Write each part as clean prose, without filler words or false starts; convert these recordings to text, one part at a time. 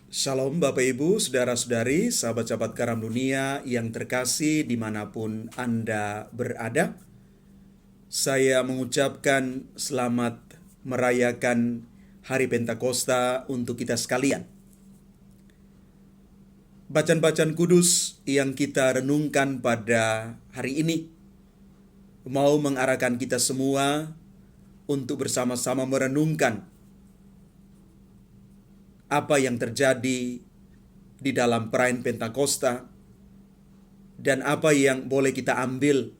Shalom Bapak Ibu, Saudara-saudari, sahabat-sahabat Karam Dunia yang terkasih dimanapun Anda berada. Saya mengucapkan selamat merayakan Hari Pentakosta untuk kita sekalian. Bacaan-bacaan kudus yang kita renungkan pada hari ini mau mengarahkan kita semua untuk bersama-sama merenungkan apa yang terjadi di dalam perayaan Pentakosta dan apa yang boleh kita ambil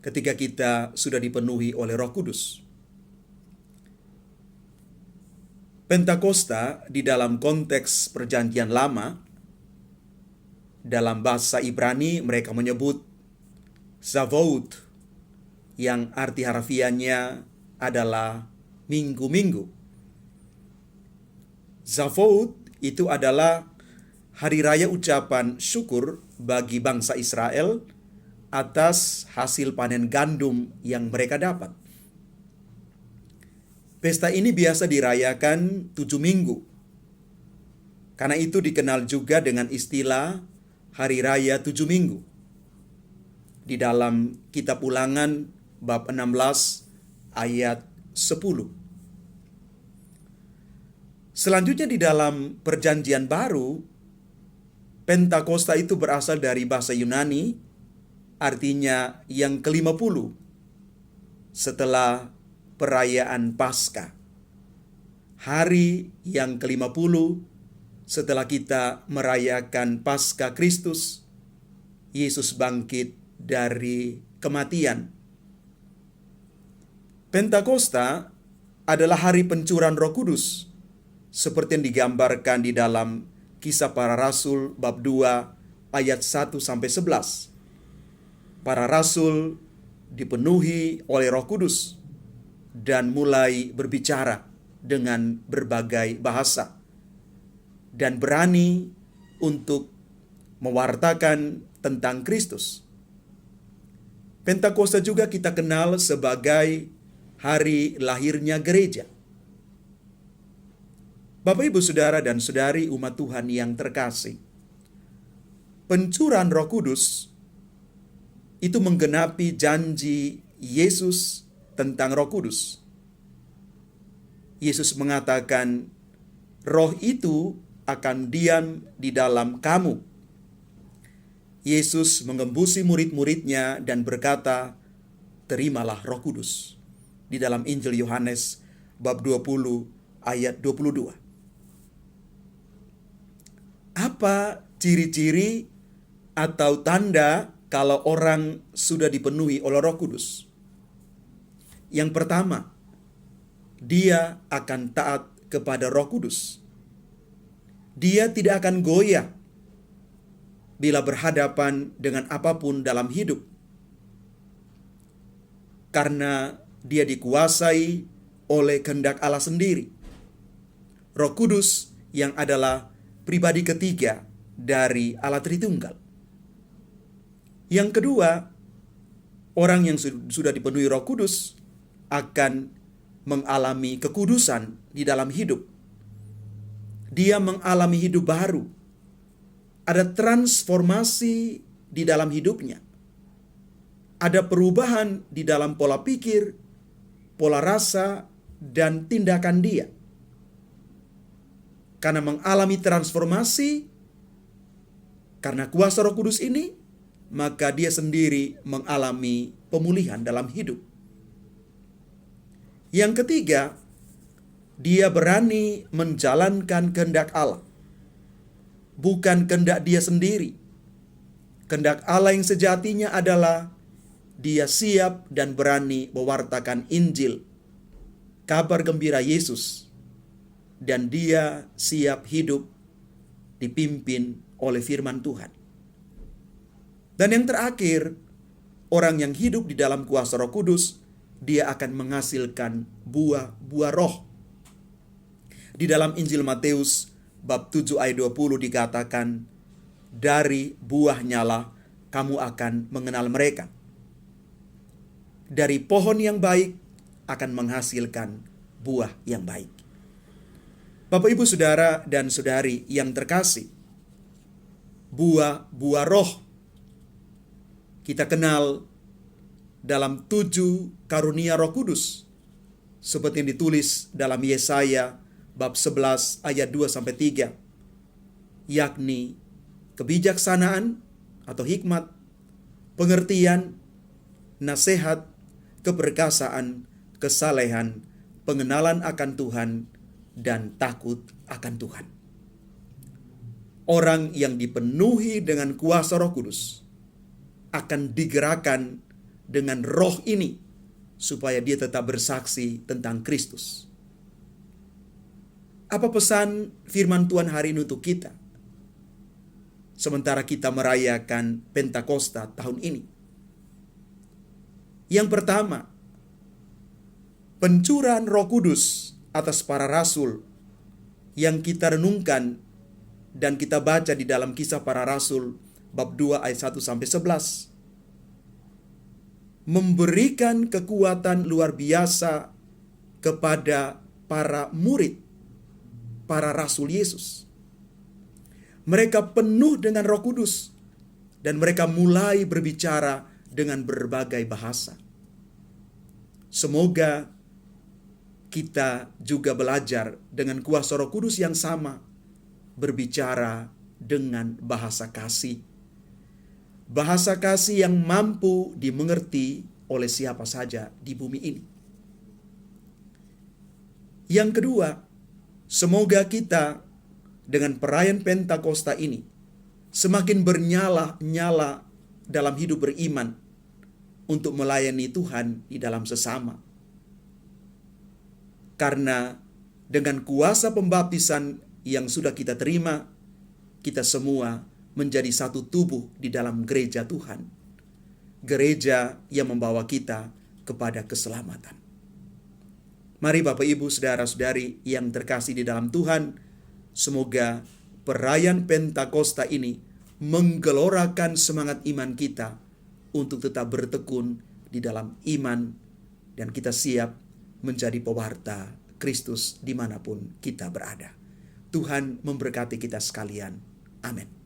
ketika kita sudah dipenuhi oleh Roh Kudus. Pentakosta di dalam konteks Perjanjian Lama, dalam bahasa Ibrani mereka menyebut Shavuot, yang arti harfiahnya adalah minggu-minggu. Shavuot itu adalah hari raya ucapan syukur bagi bangsa Israel atas hasil panen gandum yang mereka dapat. Pesta ini biasa dirayakan 7 minggu. Karena itu dikenal juga dengan istilah Hari Raya 7 Minggu. Di dalam kitab Ulangan bab 16 ayat 10. Selanjutnya di dalam Perjanjian Baru, Pentakosta itu berasal dari bahasa Yunani, artinya yang ke-50 setelah perayaan Paskah. Hari yang ke-50 setelah kita merayakan Paskah Kristus, Yesus bangkit dari kematian. Pentakosta adalah hari pencurahan Roh Kudus, seperti yang digambarkan di dalam Kisah Para Rasul bab 2 ayat 1 sampai 11. Para rasul dipenuhi oleh Roh Kudus dan mulai berbicara dengan berbagai bahasa dan berani untuk mewartakan tentang Kristus. Pentakosta juga kita kenal sebagai hari lahirnya gereja. Bapak, Ibu, Saudara, dan Saudari umat Tuhan yang terkasih, pencurahan Roh Kudus itu menggenapi janji Yesus tentang Roh Kudus. Yesus mengatakan, Roh itu akan diam di dalam kamu. Yesus mengembusi murid-muridnya dan berkata, terimalah Roh Kudus. Di dalam Injil Yohanes bab 20 ayat 22. Apa ciri-ciri atau tanda kalau orang sudah dipenuhi oleh Roh Kudus? Yang pertama, dia akan taat kepada Roh Kudus. Dia tidak akan goyah bila berhadapan dengan apapun dalam hidup, karena dia dikuasai oleh kehendak Allah sendiri. Roh Kudus yang adalah pribadi ketiga dari Allah Tritunggal. Yang kedua, orang yang sudah dipenuhi Roh Kudus akan mengalami kekudusan di dalam hidup. Dia mengalami hidup baru. Ada transformasi di dalam hidupnya. Ada perubahan di dalam pola pikir, pola rasa, dan tindakan dia. Karena mengalami transformasi, karena kuasa Roh Kudus ini, maka dia sendiri mengalami pemulihan dalam hidup. Yang ketiga, dia berani menjalankan kehendak Allah. Bukan kehendak dia sendiri. Kehendak Allah yang sejatinya adalah dia siap dan berani mewartakan Injil, kabar gembira Yesus. Dan dia siap hidup dipimpin oleh firman Tuhan. Dan yang terakhir, orang yang hidup di dalam kuasa Roh Kudus, dia akan menghasilkan buah-buah roh. Di dalam Injil Matius bab 7 ayat 20 dikatakan, dari buahnya lah kamu akan mengenal mereka. Dari pohon yang baik akan menghasilkan buah yang baik. Bapak, Ibu, Saudara, dan Saudari yang terkasih, buah-buah roh kita kenal dalam 7 karunia Roh Kudus, seperti yang ditulis dalam Yesaya bab 11 ayat 2-3, yakni kebijaksanaan atau hikmat, pengertian, nasihat, keperkasaan, kesalehan, pengenalan akan Tuhan, dan takut akan Tuhan. Orang yang dipenuhi dengan kuasa Roh Kudus akan digerakkan dengan roh ini supaya dia tetap bersaksi tentang Kristus. Apa pesan firman Tuhan hari ini untuk kita sementara kita merayakan Pentakosta tahun ini? Yang pertama, pencurahan Roh Kudus atas para rasul yang kita renungkan dan kita baca di dalam Kisah Para Rasul bab 2 ayat 1-11 memberikan kekuatan luar biasa kepada para murid, para rasul Yesus. Mereka penuh dengan Roh Kudus dan mereka mulai berbicara dengan berbagai bahasa. Semoga kita juga belajar dengan kuasa Roh Kudus yang sama, berbicara dengan bahasa kasih. Bahasa kasih yang mampu dimengerti oleh siapa saja di bumi ini. Yang kedua, semoga kita dengan perayaan Pentakosta ini semakin bernyala-nyala dalam hidup beriman untuk melayani Tuhan di dalam sesama. Karena dengan kuasa pembaptisan yang sudah kita terima, kita semua menjadi satu tubuh di dalam gereja Tuhan. Gereja yang membawa kita kepada keselamatan. Mari Bapak, Ibu, Saudara-saudari yang terkasih di dalam Tuhan, semoga perayaan Pentakosta ini menggelorakan semangat iman kita untuk tetap bertekun di dalam iman dan kita siap menjadi pewarta Kristus dimanapun kita berada. Tuhan memberkati kita sekalian. Amin.